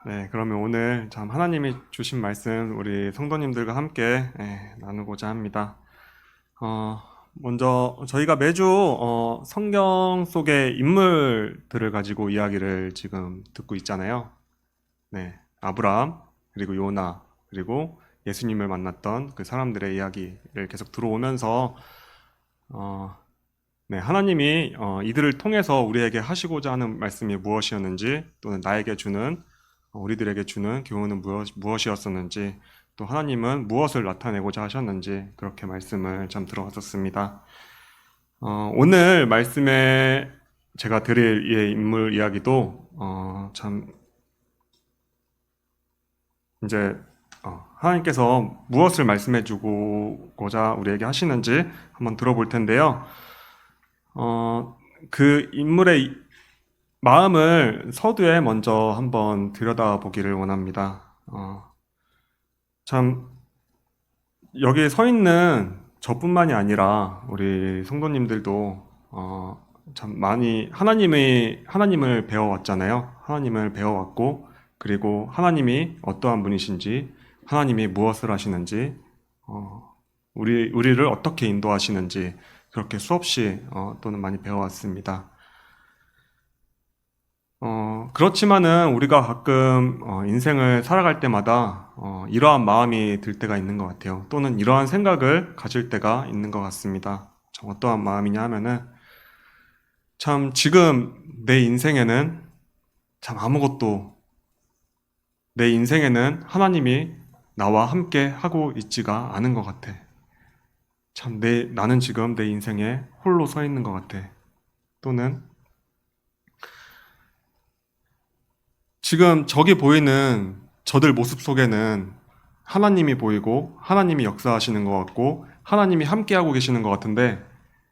네, 그러면 오늘 참 하나님이 주신 말씀 우리 성도님들과 함께 나누고자 합니다. 어, 먼저 저희가 매주 성경 속의 인물들을 가지고 이야기를 지금 듣고 있잖아요. 네, 아브라함, 그리고 요나, 그리고 예수님을 만났던 그 사람들의 이야기를 계속 들어오면서 어, 네, 하나님이 이들을 통해서 우리에게 하시고자 하는 말씀이 무엇이었는지, 또는 나에게 주는 우리들에게 주는 교훈은 무엇이었었는지, 또 하나님은 무엇을 나타내고자 하셨는지 그렇게 말씀을 참 들어왔었습니다. 오늘 말씀에 제가 드릴 이 인물 이야기도 참 이제 하나님께서 무엇을 말씀해 주고자 우리에게 하시는지 한번 들어볼 텐데요. 그 인물의 마음을 서두에 먼저 한번 들여다보기를 원합니다. 참, 여기 서 있는 저뿐만이 아니라 우리 성도님들도 참 많이 하나님을 배워왔잖아요. 하나님을 배워왔고, 그리고 하나님이 어떠한 분이신지, 하나님이 무엇을 하시는지, 우리를 어떻게 인도하시는지, 그렇게 수없이 또는 많이 배워왔습니다. 그렇지만은 우리가 가끔 인생을 살아갈 때마다 이러한 마음이 들 때가 있는 것 같아요. 또는 이러한 생각을 가질 때가 있는 것 같습니다. 참 어떠한 마음이냐 하면은 참 지금 내 인생에는 참 아무것도 내 인생에는 하나님이 나와 함께 하고 있지가 않은 것 같아. 참 나는 지금 내 인생에 홀로 서 있는 것 같아. 또는 지금 저기 보이는 저들 모습 속에는 하나님이 보이고 하나님이 역사하시는 것 같고 하나님이 함께하고 계시는 것 같은데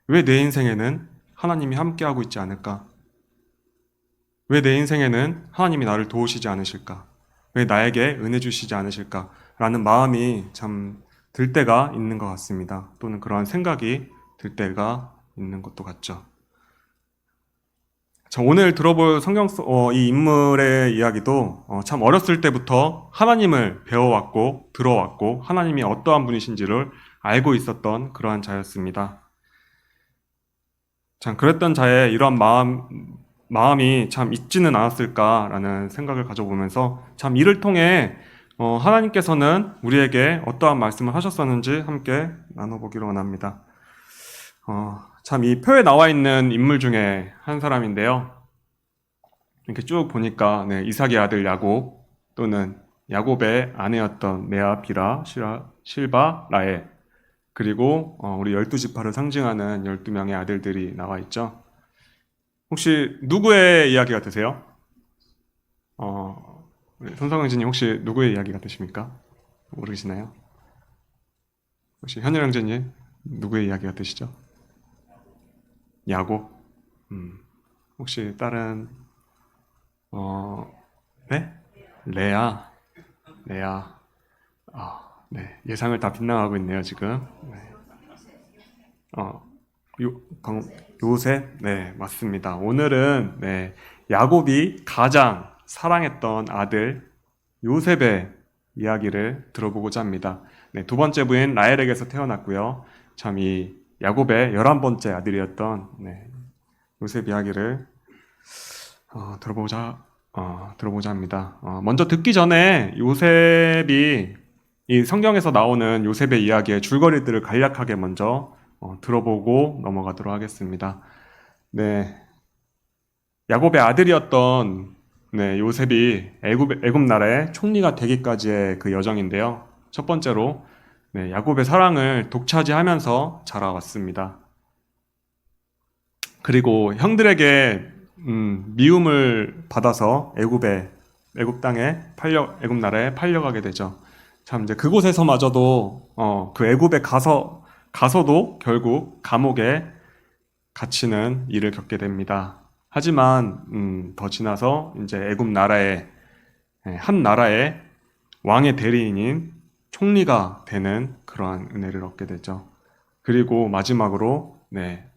왜 내 인생에는 하나님이 함께하고 있지 않을까? 왜 내 인생에는 하나님이 나를 도우시지 않으실까? 왜 나에게 은혜 주시지 않으실까? 라는 마음이 참 들 때가 있는 것 같습니다. 또는 그러한 생각이 들 때가 있는 것도 같죠. 자, 오늘 들어볼 이 인물의 이야기도 참 어렸을 때부터 하나님을 배워왔고 들어왔고 하나님이 어떠한 분이신지를 알고 있었던 그러한 자였습니다. 참 그랬던 자의 이러한 마음이 참 있지는 않았을까라는 생각을 가져보면서 참 이를 통해 하나님께서는 우리에게 어떠한 말씀을 하셨었는지 함께 나눠보기로 원합니다. 참 이 표에 나와 있는 인물 중에 한 사람인데요. 이렇게 쭉 보니까 네, 이삭의 아들 야곱 또는 야곱의 아내였던 레아, 빌하, 실바, 라헬 그리고 우리 12지파를 상징하는 12명의 아들들이 나와 있죠. 혹시 누구의 이야기 같으세요? 우리 손성은진님 혹시 누구의 이야기 같으십니까? 모르시나요? 혹시 현일 형제님 누구의 이야기 같으시죠? 야곱? 혹시 다른 네? 레아, 레아. 네. 예상을 다 빗나가고 있네요, 지금. 네. 어, 요, 방, 요셉? 네, 맞습니다. 오늘은, 네, 야곱이 가장 사랑했던 아들 요셉의 이야기를 들어보고자 합니다. 네, 두 번째 부인 라헬에게서 태어났고요. 참 이 야곱의 11번째 아들이었던 네, 요셉 이야기를 들어보자 합니다. 먼저 듣기 전에 요셉이 이 성경에서 나오는 요셉의 이야기의 줄거리들을 간략하게 먼저 들어보고 넘어가도록 하겠습니다. 네, 야곱의 아들이었던 네, 요셉이 애굽 나라의 총리가 되기까지의 그 여정인데요. 첫 번째로 네, 야곱의 사랑을 독차지하면서 자라왔습니다. 그리고 형들에게 미움을 받아서 애굽 땅에 애굽 나라에 팔려가게 되죠. 참 이제 그곳에서마저도 그 애굽에 가서도 결국 감옥에 갇히는 일을 겪게 됩니다. 하지만 더 지나서 이제 애굽 나라의 한 나라의 왕의 대리인인 총리가 되는 그러한 은혜를 얻게 되죠. 그리고 마지막으로 네,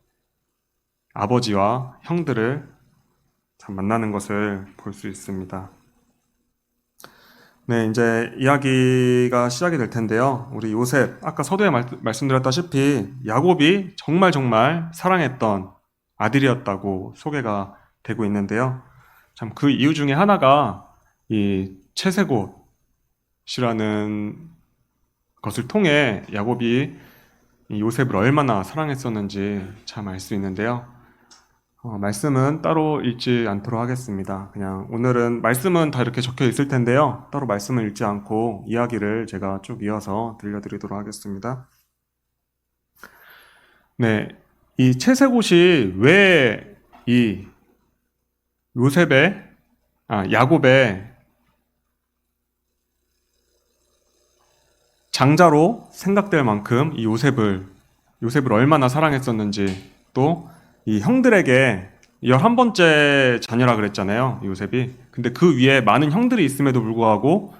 아버지와 형들을 참 만나는 것을 볼 수 있습니다. 네, 이제 이야기가 시작이 될 텐데요. 우리 요셉, 아까 서두에 말씀드렸다시피 야곱이 정말 정말 사랑했던 아들이었다고 소개가 되고 있는데요. 참 그 이유 중에 하나가 이 채세곳이라는 것을 통해 야곱이 이 요셉을 얼마나 사랑했었는지 참 알 수 있는데요. 말씀은 따로 읽지 않도록 하겠습니다. 그냥 오늘은 말씀은 다 이렇게 적혀 있을 텐데요. 따로 말씀을 읽지 않고 이야기를 제가 쭉 이어서 들려드리도록 하겠습니다. 네, 이 채세곳이 왜 이 야곱의 장자로 생각될 만큼 이 요셉을 얼마나 사랑했었는지, 또 이 형들에게 11번째 자녀라 그랬잖아요, 요셉이. 근데 그 위에 많은 형들이 있음에도 불구하고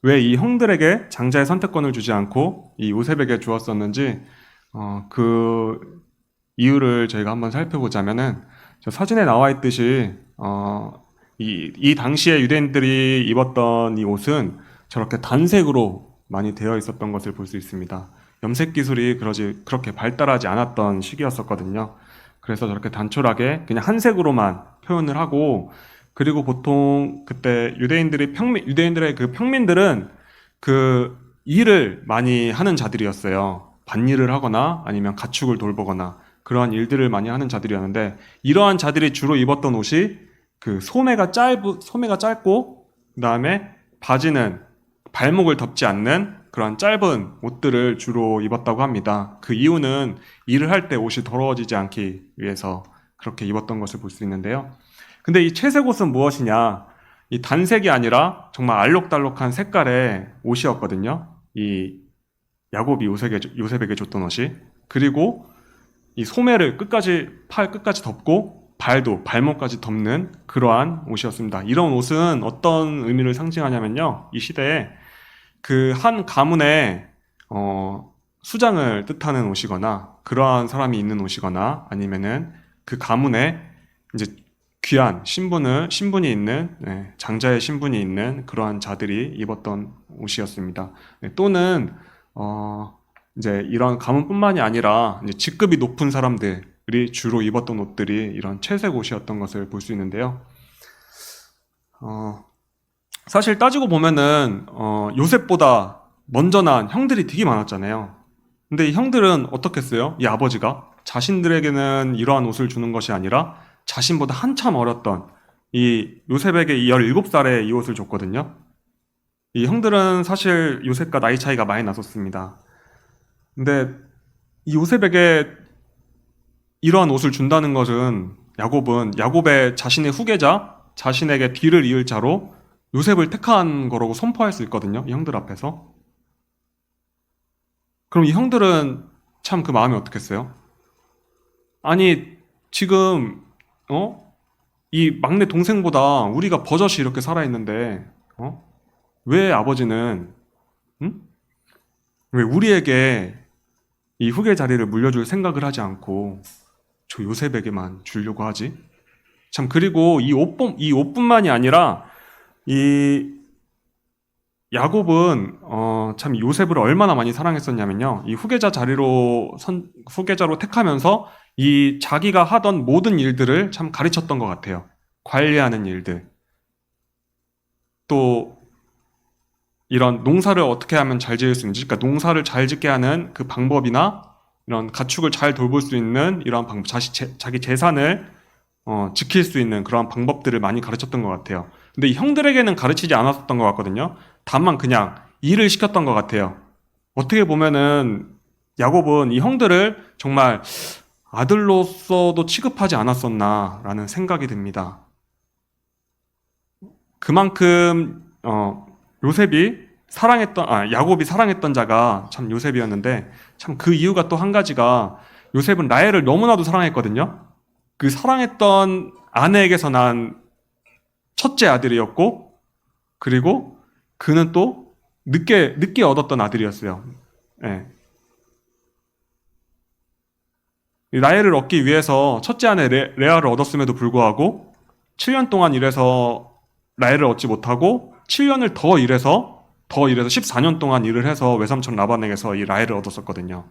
왜 이 형들에게 장자의 선택권을 주지 않고 이 요셉에게 주었었는지, 그 이유를 저희가 한번 살펴보자면은, 저 사진에 나와 있듯이 이 당시에 유대인들이 입었던 이 옷은 저렇게 단색으로 많이 되어 있었던 것을 볼 수 있습니다. 염색 기술이 그렇게 발달하지 않았던 시기였었거든요. 그래서 저렇게 단촐하게 그냥 한 색으로만 표현을 하고, 그리고 보통 그때 유대인들의 그 평민들은 그 일을 많이 하는 자들이었어요. 밭일을 하거나 아니면 가축을 돌보거나 그러한 일들을 많이 하는 자들이었는데, 이러한 자들이 주로 입었던 옷이 그 소매가 짧고, 그다음에 바지는 발목을 덮지 않는 그런 짧은 옷들을 주로 입었다고 합니다. 그 이유는 일을 할 때 옷이 더러워지지 않기 위해서 그렇게 입었던 것을 볼 수 있는데요. 근데 이 채색옷은 무엇이냐? 이 단색이 아니라 정말 알록달록한 색깔의 옷이었거든요. 이 야곱이 요셉에게 줬던 옷이. 그리고 이 소매를 팔 끝까지 덮고 발목까지 덮는 그러한 옷이었습니다. 이런 옷은 어떤 의미를 상징하냐면요, 이 시대에 그 한 가문에 수장을 뜻하는 옷이거나, 그러한 사람이 입는 옷이거나, 아니면은 그 가문에 이제 귀한 신분이 있는, 장자의 신분이 있는 그러한 자들이 입었던 옷이었습니다. 또는 이제 이런 가문뿐만이 아니라 이제 직급이 높은 사람들이 주로 입었던 옷들이 이런 채색 옷이었던 것을 볼 수 있는데요. 사실 따지고 보면은 요셉보다 먼저 난 형들이 되게 많았잖아요. 근데 이 형들은 어떻겠어요? 이 아버지가 자신들에게는 이러한 옷을 주는 것이 아니라 자신보다 한참 어렸던 이 요셉에게 이 17살에 이 옷을 줬거든요. 이 형들은 사실 요셉과 나이 차이가 많이 났었습니다. 근데 이 요셉에게 이러한 옷을 준다는 것은, 야곱의 자신의 후계자, 자신에게 뒤를 이을 자로 요셉을 택한 거라고 선포할 수 있거든요, 이 형들 앞에서. 그럼 이 형들은 참 그 마음이 어떻겠어요? 아니, 지금 이 막내 동생보다 우리가 버젓이 이렇게 살아있는데, 왜 아버지는, 응? 왜 우리에게 이 후계 자리를 물려줄 생각을 하지 않고 저 요셉에게만 주려고 하지? 참, 그리고 이 옷뿐만이 아니라 이 야곱은 참 요셉을 얼마나 많이 사랑했었냐면요, 이 후계자로 택하면서 이 자기가 하던 모든 일들을 참 가르쳤던 것 같아요. 관리하는 일들, 또 이런 농사를 어떻게 하면 잘 지을 수 있는지, 그러니까 농사를 잘 짓게 하는 그 방법이나 이런 가축을 잘 돌볼 수 있는 이런 방법, 자기 재산을 지킬 수 있는 그런 방법들을 많이 가르쳤던 것 같아요. 근데 이 형들에게는 가르치지 않았었던 것 같거든요. 다만 그냥 일을 시켰던 것 같아요. 어떻게 보면은 야곱은 이 형들을 정말 아들로서도 취급하지 않았었나라는 생각이 듭니다. 그만큼 야곱이 사랑했던 자가 참 요셉이었는데, 참 그 이유가 또 한 가지가, 요셉은 라헬을 너무나도 사랑했거든요. 그 사랑했던 아내에게서 난 첫째 아들이었고, 그리고 그는 또 늦게 얻었던 아들이었어요. 네. 라헬을 얻기 위해서 첫째 아내 레아를 얻었음에도 불구하고 7년 동안 일해서 라헬을 얻지 못하고 7년을 더 일해서 더 일해서 14년 동안 일을 해서 외삼촌 라반에게서 이 라헬을 얻었었거든요.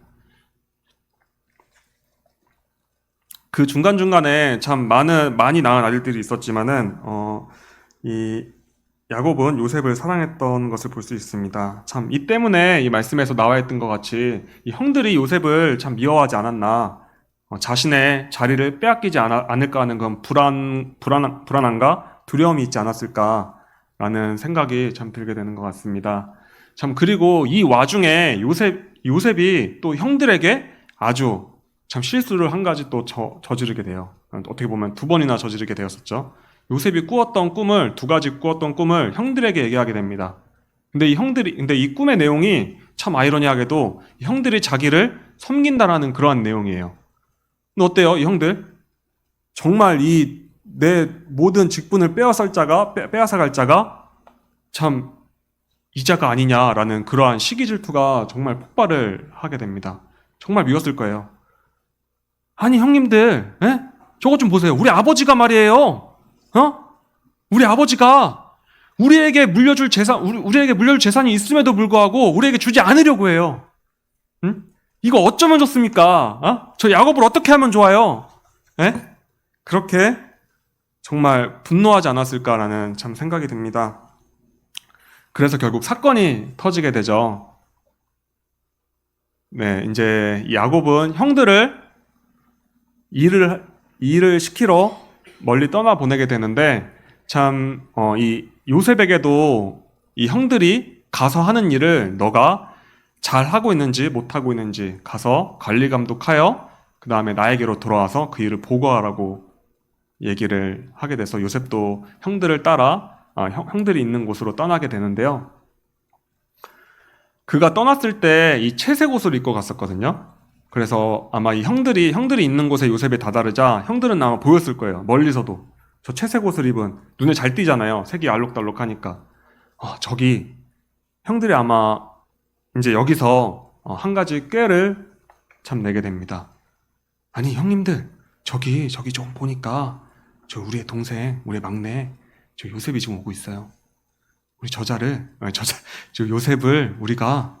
그 중간중간에 참 많이 낳은 아들들이 있었지만은, 이 야곱은 요셉을 사랑했던 것을 볼 수 있습니다. 참, 이 때문에 이 말씀에서 나와 있던 것 같이 이 형들이 요셉을 참 미워하지 않았나, 자신의 자리를 빼앗기지 않을까 하는 그런 불안함과 두려움이 있지 않았을까라는 생각이 참 들게 되는 것 같습니다. 참, 그리고 이 와중에 요셉이 또 형들에게 아주 참 실수를 한 가지 또 저지르게 돼요. 어떻게 보면 두 번이나 저지르게 되었었죠. 요셉이 두 가지 꾸었던 꿈을 형들에게 얘기하게 됩니다. 근데 이 꿈의 내용이 참 아이러니하게도 형들이 자기를 섬긴다라는 그러한 내용이에요. 근데 어때요, 이 형들? 정말 내 모든 직분을 빼앗아갈 자가 참 이자가 아니냐라는 그러한 시기 질투가 정말 폭발을 하게 됩니다. 정말 미웠을 거예요. 아니, 형님들, 에? 저것 좀 보세요. 우리 아버지가 말이에요. 우리 아버지가 우리에게 물려줄 재산이 있음에도 불구하고 우리에게 주지 않으려고 해요. 응? 이거 어쩌면 좋습니까? 저 야곱을 어떻게 하면 좋아요? 에? 그렇게 정말 분노하지 않았을까라는 참 생각이 듭니다. 그래서 결국 사건이 터지게 되죠. 네, 이제 야곱은 형들을 일을 시키러 멀리 떠나보내게 되는데, 참, 이 요셉에게도 이 형들이 가서 하는 일을 너가 잘 하고 있는지 못하고 있는지 가서 관리 감독하여 그 다음에 나에게로 돌아와서 그 일을 보고하라고 얘기를 하게 돼서 요셉도 형들을 따라 형들이 있는 곳으로 떠나게 되는데요. 그가 떠났을 때 이 채색 옷을 입고 갔었거든요. 그래서 아마 이 형들이 있는 곳에 요셉이 다다르자 형들은 아마 보였을 거예요. 멀리서도. 저 채색 옷을 입은, 눈에 잘 띄잖아요. 색이 알록달록하니까. 저기 형들이 아마 이제 여기서 한 가지 꾀를 참 내게 됩니다. 아니, 형님들, 저기 좀 보니까 저 우리의 동생, 우리의 막내, 저 요셉이 지금 오고 있어요. 우리 저 요셉을 우리가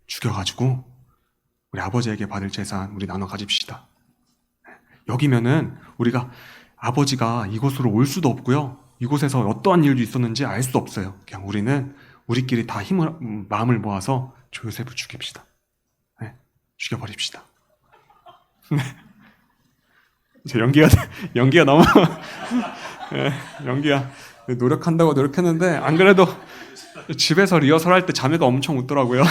죽여가지고 우리 아버지에게 받을 재산 우리 나눠 가집시다. 여기면은 아버지가 이곳으로 올 수도 없고요. 이곳에서 어떠한 일도 있었는지 알 수 없어요. 그냥 우리는 우리끼리 다 마음을 모아서 저 요셉을 죽입시다. 죽여버립시다. 제 연기가 너무 연기가 노력한다고 노력했는데 안 그래도 집에서 리허설 할 때 자매가 엄청 웃더라고요.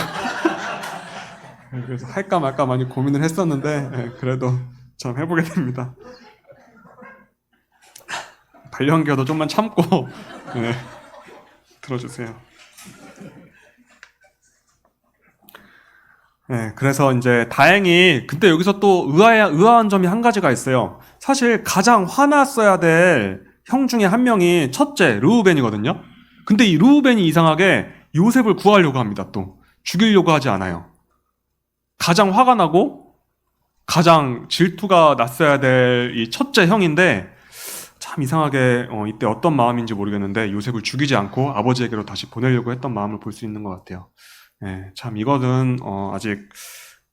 그래서 할까 말까 많이 고민을 했었는데 그래도 좀 해보게 됩니다. 발연기여도 좀만 참고 들어주세요. 그래서 이제 다행히 근데 여기서 또 의아한 점이 한 가지가 있어요. 사실 가장 화났어야 될 형 중에 한 명이 첫째 르우벤이거든요. 근데 이 르우벤이 이상하게 요셉을 구하려고 합니다. 또 죽이려고 하지 않아요. 가장 화가 나고 가장 질투가 났어야 될 이 첫째 형인데 참 이상하게 이때 어떤 마음인지 모르겠는데 요셉을 죽이지 않고 아버지에게로 다시 보내려고 했던 마음을 볼 수 있는 것 같아요. 참 이거는 아직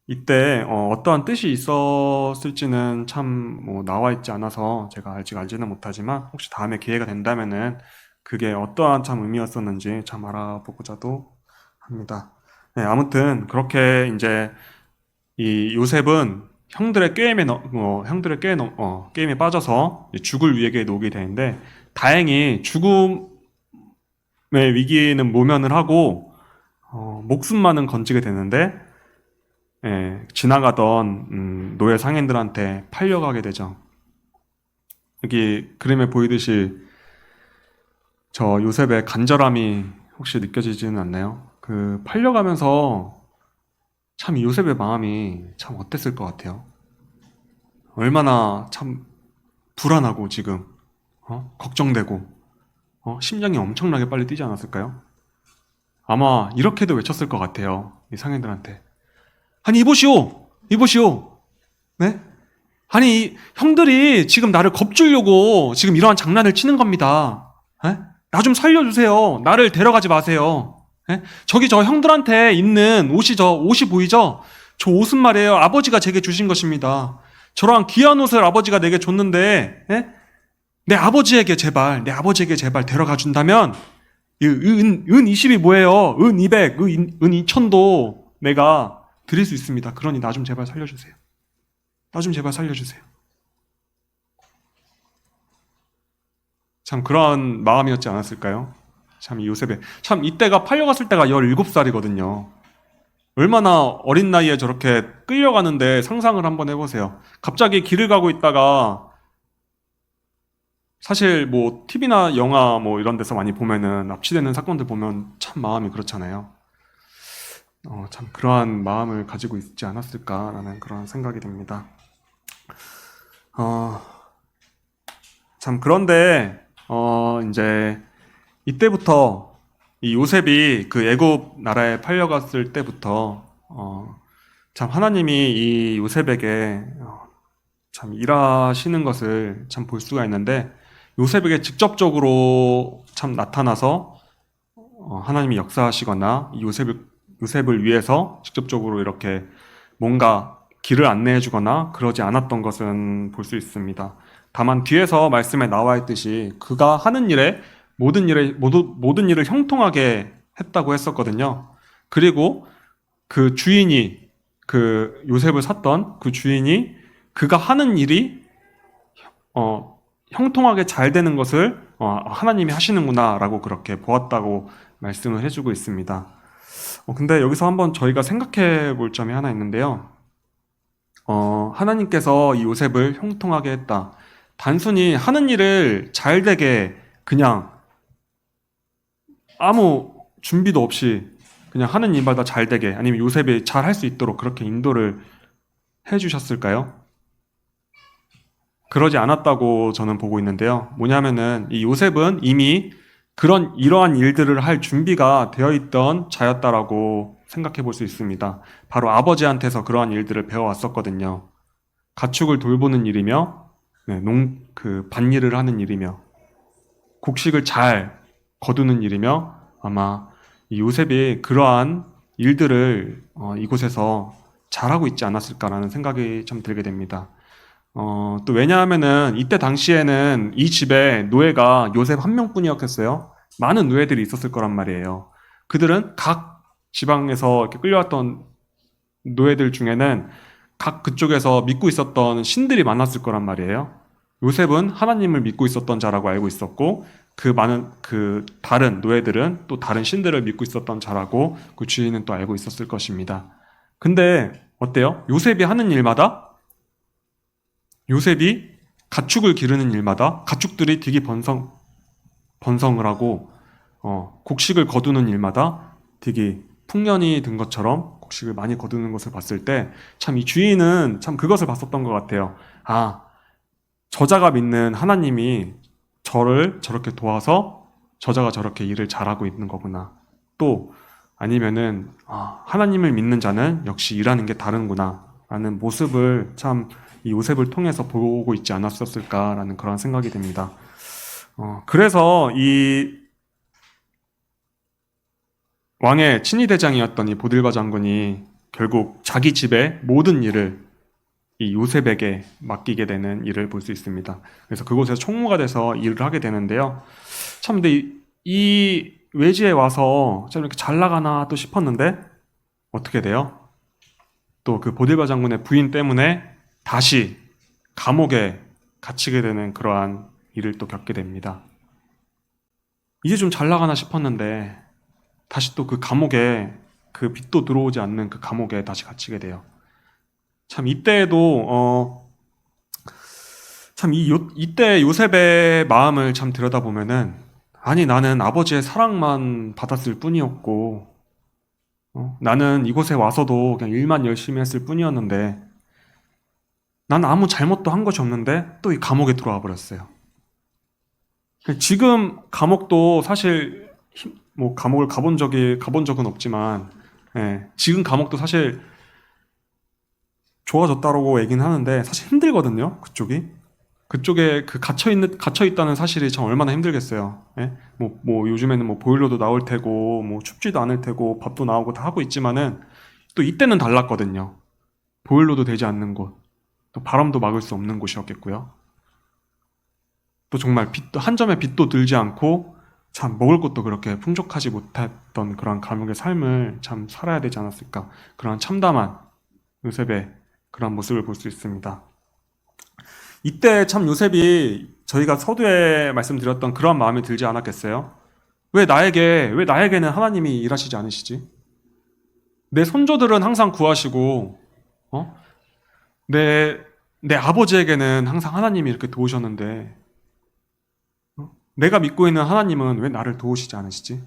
이때 어떠한 뜻이 있었을지는 참 나와 있지 않아서 제가 아직 알지는 못하지만 혹시 다음에 기회가 된다면은 그게 어떠한 참 의미였었는지 참 알아보고자도 합니다. 아무튼 그렇게 이제 이 요셉은 형들의 게임에 빠져서 죽을 위기에 놓이게 되는데 다행히 죽음의 위기는 모면을 하고 목숨만은 건지게 되는데 지나가던 노예 상인들한테 팔려가게 되죠. 여기 그림에 보이듯이 저 요셉의 간절함이 혹시 느껴지지는 않나요? 그 팔려가면서 참 요셉의 마음이 참 어땠을 것 같아요? 얼마나 참 불안하고 지금 걱정되고 심장이 엄청나게 빨리 뛰지 않았을까요? 아마 이렇게도 외쳤을 것 같아요. 이 상인들한테. 아니 이보시오! 네? 아니 형들이 지금 나를 겁주려고 지금 이러한 장난을 치는 겁니다. 나 좀 살려주세요. 나를 데려가지 마세요. 예? 저기 저 형들한테 있는 옷이 보이죠? 저 옷은 말이에요. 아버지가 제게 주신 것입니다. 저러한 귀한 옷을 아버지가 내게 줬는데, 예? 내 아버지에게 제발 데려가 준다면, 은 20이 뭐예요? 은 200, 은 2000도 내가 드릴 수 있습니다. 그러니 나 좀 제발 살려주세요. 나 좀 제발 살려주세요. 참 그런 마음이었지 않았을까요? 참 이 요셉의 참 이때가 팔려갔을 때가 17살이거든요. 얼마나 어린 나이에 저렇게 끌려가는데 상상을 한번 해보세요. 갑자기 길을 가고 있다가 사실 뭐 TV나 영화 뭐 이런 데서 많이 보면은 납치되는 사건들 보면 참 마음이 그렇잖아요. 참 그러한 마음을 가지고 있지 않았을까라는 그런 생각이 듭니다. 어, 참 그런데 이제 이때부터 이 요셉이 그 애굽 나라에 팔려갔을 때부터 참 하나님이 이 요셉에게 참 일하시는 것을 참 볼 수가 있는데 요셉에게 직접적으로 참 나타나서 하나님이 역사하시거나 이 요셉을 위해서 직접적으로 이렇게 뭔가 길을 안내해 주거나 그러지 않았던 것은 볼 수 있습니다. 다만 뒤에서 말씀에 나와 있듯이 그가 하는 일에 모든 일을 형통하게 했다고 했었거든요. 그리고 그 주인이 그 요셉을 샀던 그 주인이 그가 하는 일이 형통하게 잘 되는 것을 하나님이 하시는구나라고 그렇게 보았다고 말씀을 해주고 있습니다. 근데 여기서 한번 저희가 생각해 볼 점이 하나 있는데요. 하나님께서 이 요셉을 형통하게 했다. 단순히 하는 일을 잘 되게 그냥 아무 준비도 없이 그냥 하는 일마다 잘 되게 아니면 요셉이 잘 할 수 있도록 그렇게 인도를 해주셨을까요? 그러지 않았다고 저는 보고 있는데요. 뭐냐면은 이 요셉은 이미 이러한 일들을 할 준비가 되어 있던 자였다라고 생각해 볼 수 있습니다. 바로 아버지한테서 그러한 일들을 배워왔었거든요. 가축을 돌보는 일이며, 밭일을 하는 일이며, 곡식을 잘 거두는 일이며, 아마 이 요셉이 그러한 일들을 이곳에서 잘하고 있지 않았을까라는 생각이 좀 들게 됩니다. 또 왜냐하면은 이때 당시에는 이 집에 노예가 요셉 한 명뿐이었겠어요. 많은 노예들이 있었을 거란 말이에요. 그들은 각 지방에서 이렇게 끌려왔던 노예들 중에는 각 그쪽에서 믿고 있었던 신들이 많았을 거란 말이에요. 요셉은 하나님을 믿고 있었던 자라고 알고 있었고 그 다른 노예들은 또 다른 신들을 믿고 있었던 자라고 그 주인은 또 알고 있었을 것입니다. 근데 어때요? 요셉이 가축을 기르는 일마다 가축들이 되게 번성을 하고 곡식을 거두는 일마다 되게 풍년이 든 것처럼 곡식을 많이 거두는 것을 봤을 때 참 이 주인은 참 그것을 봤었던 것 같아요. 저자가 믿는 하나님이 저를 저렇게 도와서 저자가 저렇게 일을 잘하고 있는 거구나. 또 아니면은 하나님을 믿는 자는 역시 일하는 게 다른구나 라는 모습을 참 이 요셉을 통해서 보고 있지 않았었을까라는 그런 생각이 듭니다. 그래서 이 왕의 친위대장이었던 이 보딜바 장군이 결국 자기 집의 모든 일을 이 요셉에게 맡기게 되는 일을 볼 수 있습니다. 그래서 그곳에서 총무가 돼서 일을 하게 되는데요. 참 근데 이 외지에 와서 좀 이렇게 잘 나가나 또 싶었는데 어떻게 돼요? 또 그 보딜바 장군의 부인 때문에 다시 감옥에 갇히게 되는 그러한 일을 또 겪게 됩니다. 이제 좀 잘 나가나 싶었는데 다시 또 그 감옥에 그 빛도 들어오지 않는 그 감옥에 다시 갇히게 돼요. 참 이때에도 이때 요셉의 마음을 참 들여다보면은 나는 아버지의 사랑만 받았을 뿐이었고 나는 이곳에 와서도 그냥 일만 열심히 했을 뿐이었는데 난 아무 잘못도 한 것이 없는데 또 이 감옥에 들어와 버렸어요. 지금 감옥도 사실 뭐 감옥을 가본 적은 없지만 지금 감옥도 사실 좋아졌다라고 얘기는 하는데 사실 힘들거든요. 그쪽이. 그쪽에 그 갇혀 있다는 사실이 참 얼마나 힘들겠어요. 예? 뭐 요즘에는 뭐 보일러도 나올 테고, 뭐 춥지도 않을 테고, 밥도 나오고 다 하고 있지만은 또 이때는 달랐거든요. 보일러도 되지 않는 곳, 또 바람도 막을 수 없는 곳이었겠고요. 또 정말 빛도 한 점의 빛도 들지 않고 참 먹을 것도 그렇게 풍족하지 못했던 그런 감옥의 삶을 참 살아야 되지 않았을까. 그런 참담한 요셉의 그런 모습을 볼 수 있습니다. 이때 참 요셉이 저희가 서두에 말씀드렸던 그런 마음이 들지 않았겠어요? 왜 나에게는 하나님이 일하시지 않으시지? 내 손조들은 항상 구하시고, 어? 내, 내 아버지에게는 항상 하나님이 이렇게 도우셨는데, 내가 믿고 있는 하나님은 왜 나를 도우시지 않으시지?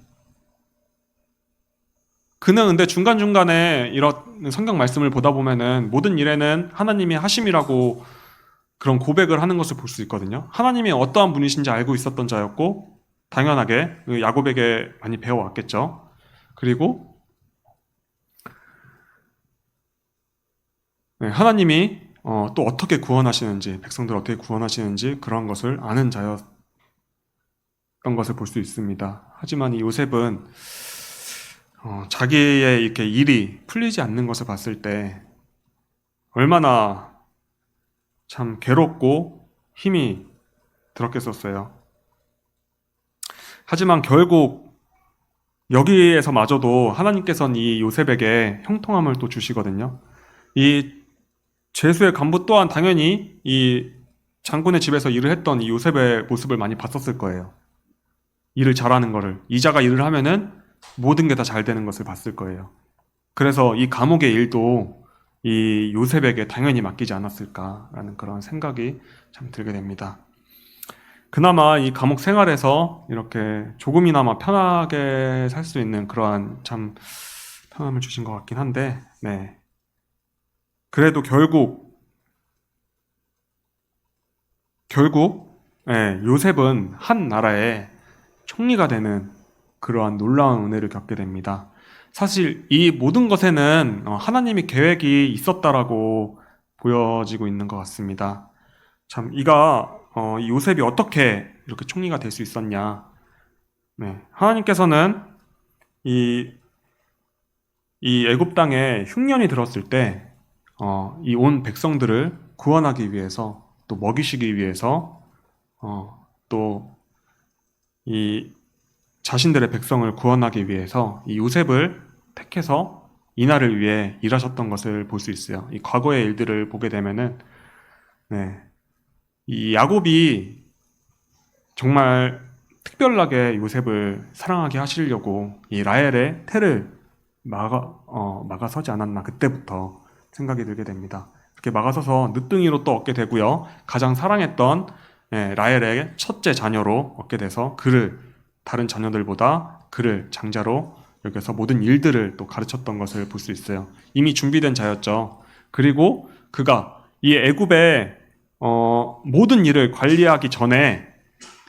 그는 근데 중간중간에 이런 성경 말씀을 보다 보면은 모든 일에는 하나님이 하심이라고 그런 고백을 하는 것을 볼 수 있거든요. 하나님이 어떠한 분이신지 알고 있었던 자였고, 당연하게 그 야곱에게 많이 배워왔겠죠. 그리고 하나님이 또 어떻게 구원하시는지, 백성들 어떻게 구원하시는지 그런 것을 아는 자였던 것을 볼 수 있습니다. 하지만 이 요셉은 자기의 이렇게 일이 풀리지 않는 것을 봤을 때 얼마나 참 괴롭고 힘이 들었겠었어요. 하지만 결국 여기에서마저도 하나님께서는 이 요셉에게 형통함을 또 주시거든요. 이 죄수의 간부 또한 당연히 이 장군의 집에서 일을 했던 이 요셉의 모습을 많이 봤었을 거예요. 일을 잘하는 거를. 이자가 일을 하면은 모든 게 다 잘 되는 것을 봤을 거예요. 그래서 이 감옥의 일도 이 요셉에게 당연히 맡기지 않았을까라는 그런 생각이 참 들게 됩니다. 그나마 이 감옥 생활에서 이렇게 조금이나마 편하게 살 수 있는 그러한 참 편함을 주신 것 같긴 한데, 네. 그래도 결국, 요셉은 한 나라의 총리가 되는 그러한 놀라운 은혜를 겪게 됩니다. 사실 이 모든 것에는 하나님의 계획이 있었다라고 보여지고 있는 것 같습니다. 참, 이 요셉이 어떻게 이렇게 총리가 될 수 있었냐. 네. 하나님께서는 이 애굽 땅에 흉년이 들었을 때, 이 온 백성들을 구원하기 위해서, 또 먹이시기 위해서, 또 이 자신들의 백성을 구원하기 위해서 이 요셉을 택해서 이날을 위해 일하셨던 것을 볼 수 있어요. 이 과거의 일들을 보게 되면은, 네. 이 야곱이 정말 특별하게 요셉을 사랑하게 하시려고 이 라헬의 태를 막아서지 않았나 그때부터 생각이 들게 됩니다. 이렇게 막아서서 늦둥이로 또 얻게 되고요. 가장 사랑했던 라헬의 첫째 자녀로 얻게 돼서 다른 자녀들보다 그를 장자로 여기서 모든 일들을 또 가르쳤던 것을 볼 수 있어요. 이미 준비된 자였죠. 그리고 그가 이 애굽의 모든 일을 관리하기 전에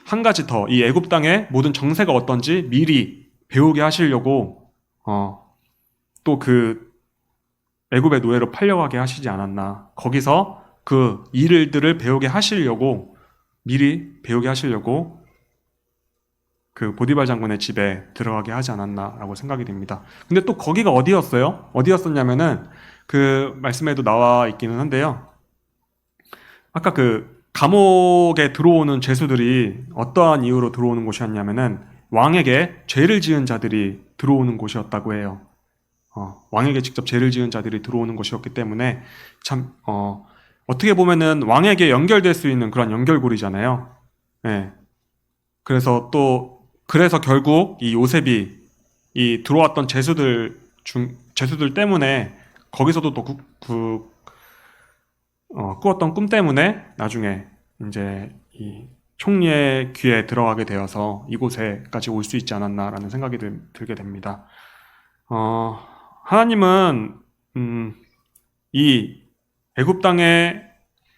한 가지 더 이 애굽 땅의 모든 정세가 어떤지 미리 배우게 하시려고 또 그 애굽의 노예로 팔려가게 하시지 않았나. 거기서 그 일들을 미리 배우게 하시려고 그 보디발 장군의 집에 들어가게 하지 않았나라고 생각이 됩니다. 근데 또 거기가 어디였어요? 어디였었냐면은 그 말씀에도 나와 있기는 한데요. 아까 그 감옥에 들어오는 죄수들이 어떠한 이유로 들어오는 곳이었냐면은 왕에게 죄를 지은 자들이 들어오는 곳이었다고 해요. 왕에게 직접 죄를 지은 자들이 들어오는 곳이었기 때문에 참 어떻게 보면은 왕에게 연결될 수 있는 그런 연결고리잖아요. 네. 그래서 결국 이 요셉이 이 들어왔던 죄수들 때문에 거기서도 또 꾸었던 꿈 때문에 나중에 이제 이 총리의 귀에 들어가게 되어서 이곳에까지 올 수 있지 않았나라는 생각이 들게 됩니다. 하나님은 이 애굽 땅의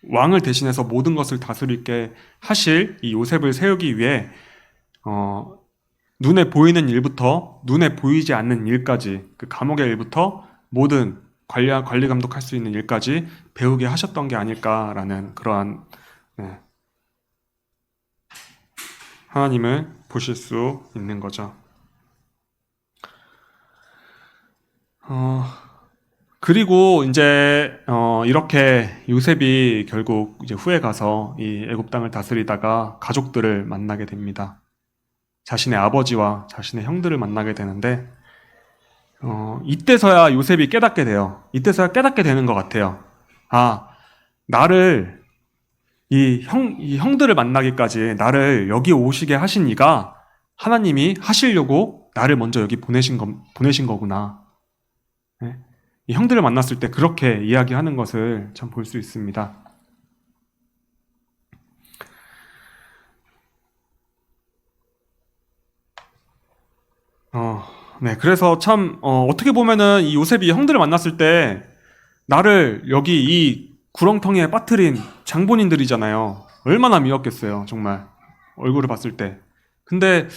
왕을 대신해서 모든 것을 다스리게 하실 이 요셉을 세우기 위해 눈에 보이는 일부터 눈에 보이지 않는 일까지 그 감옥의 일부터 모든 관리 감독할 수 있는 일까지 배우게 하셨던 게 아닐까라는 그러한 하나님을 보실 수 있는 거죠. 그리고 이제 이렇게 요셉이 결국 이제 후에 가서 이 애굽 땅을 다스리다가 가족들을 만나게 됩니다. 자신의 아버지와 자신의 형들을 만나게 되는데 이때서야 요셉이 깨닫게 돼요. 이때서야 깨닫게 되는 것 같아요. 아, 나를 이 형들을 만나기까지 나를 여기 오시게 하신 이가 하나님이 하시려고 나를 먼저 여기 보내신 거구나. 네? 이 형들을 만났을 때 그렇게 이야기하는 것을 참 볼 수 있습니다. 네, 그래서 참 어떻게 보면은 이 요셉이 형들을 만났을 때 나를 여기 이 구렁텅이에 빠뜨린 장본인들이잖아요. 얼마나 미웠겠어요, 정말 얼굴을 봤을 때. 근데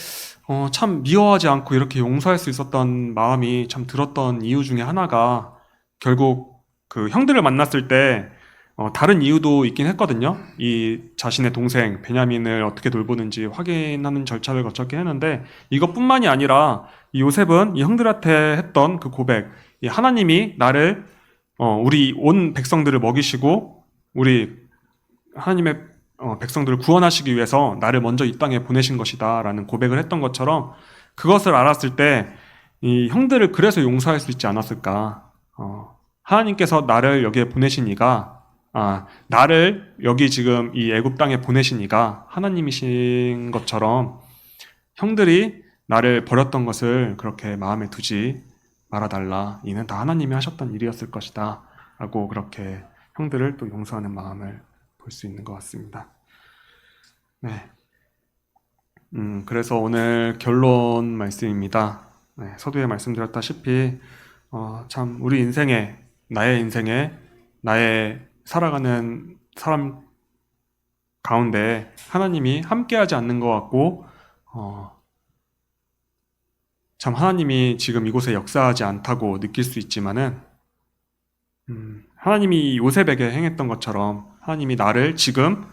참 미워하지 않고 이렇게 용서할 수 있었던 마음이 참 들었던 이유 중에 하나가 결국 그 형들을 만났을 때 다른 이유도 있긴 했거든요. 이 자신의 동생 베냐민을 어떻게 돌보는지 확인하는 절차를 거쳤긴 했는데 이것뿐만이 아니라 이 요셉은 이 형들한테 했던 그 고백, 이 하나님이 나를 우리 온 백성들을 먹이시고 우리 하나님의 백성들을 구원하시기 위해서 나를 먼저 이 땅에 보내신 것이다 라는 고백을 했던 것처럼 그것을 알았을 때 이 형들을 그래서 용서할 수 있지 않았을까. 하나님께서 나를 여기에 보내신 이가 나를 여기 지금 이 애굽 땅에 보내신 이가 하나님이신 것처럼 형들이 나를 버렸던 것을 그렇게 마음에 두지 말아달라. 이는 다 하나님이 하셨던 일이었을 것이다. 라고 그렇게 형들을 또 용서하는 마음을 볼 수 있는 것 같습니다. 네. 그래서 오늘 결론 말씀입니다. 네, 서두에 말씀드렸다시피 참 우리 인생에 나의 인생에 나의 살아가는 사람 가운데 하나님이 함께하지 않는 것 같고 참 하나님이 지금 이곳에 역사하지 않다고 느낄 수 있지만은 하나님이 요셉에게 행했던 것처럼 하나님이 나를 지금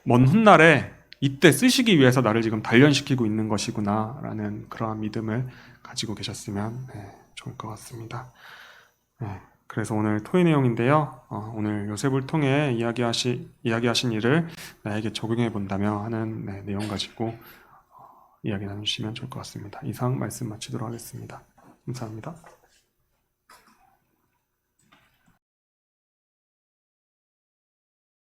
먼 훗날에 이때 쓰시기 위해서 나를 지금 단련시키고 있는 것이구나 라는 그러한 믿음을 가지고 계셨으면 좋을 것 같습니다. 그래서 오늘 토의 내용인데요. 오늘 요셉을 통해 이야기하신 일을 나에게 적용해 본다며 하는 내용 가지고 이야기 나누시면 좋을 것 같습니다. 이상 말씀 마치도록 하겠습니다. 감사합니다.